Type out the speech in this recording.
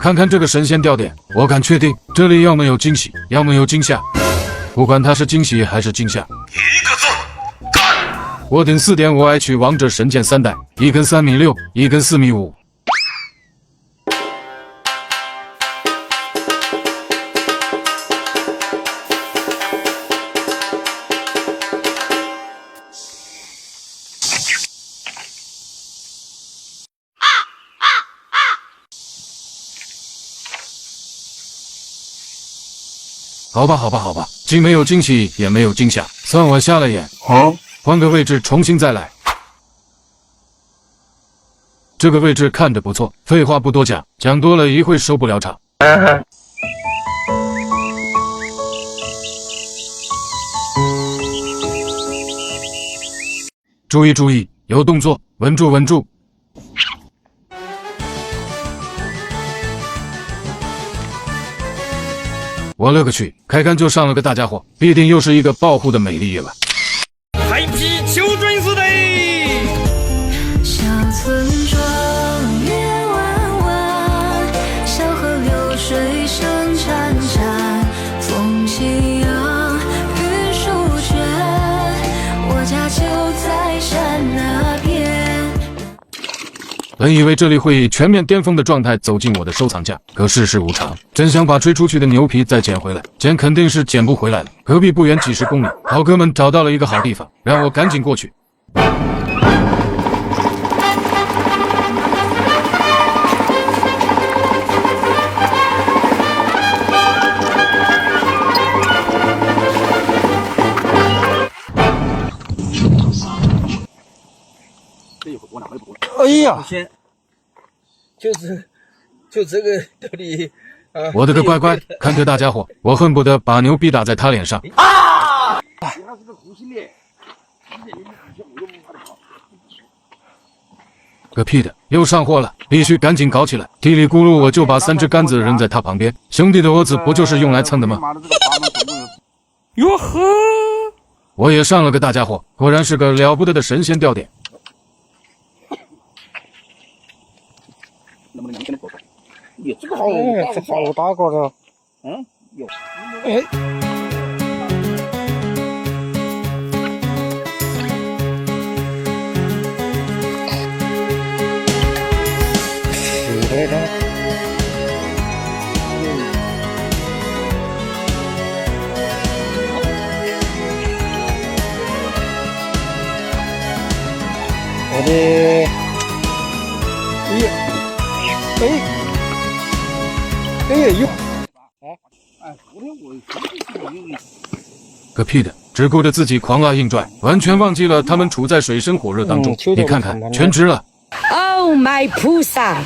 看看这个神仙吊点，我敢确定这里要么有惊喜，要么有惊吓。不管它是惊喜还是惊吓，一个字，干！我等4.5爱取王者神剑3代，一根3.6米，一根4.5米。好吧，好吧，好吧，既没有惊喜，也没有惊吓，算我瞎了眼。换个位置，重新再来。这个位置看着不错，废话不多讲，讲多了一会收不了场。注意注意，有动作，稳住稳住。我勒个去！开杆就上了个大家伙，必定又是一个爆户的美丽夜晚。嗨皮求准是的。小村庄月弯弯，小河流水声潺潺，风起扬，云舒卷，我家就在山那边。本以为这里会以全面巅峰的状态走进我的收藏架，可世事无常，真想把吹出去的牛皮再捡回来，捡肯定是捡不回来了。隔壁不远几10公里，好哥们找到了一个好地方，让我赶紧过去。哎呀，就这个道理啊！我的个乖乖，看这大家伙，我恨不得把牛逼打在他脸上。啊！个屁的，又上货了，必须赶紧搞起来！嘀里咕噜，我就把3只杆子扔在他旁边。兄弟的窝子不就是用来蹭的吗？哟呵！我也上了个大家伙，果然是个了不得的神仙吊点。能不能跟他搞出来？你这个好，这好大个的。有。哎。是的。我的。哟！个屁的，只顾着自己狂拉硬拽，完全忘记了他们处在水深火热当中。你看看，全直了。Oh my 菩萨！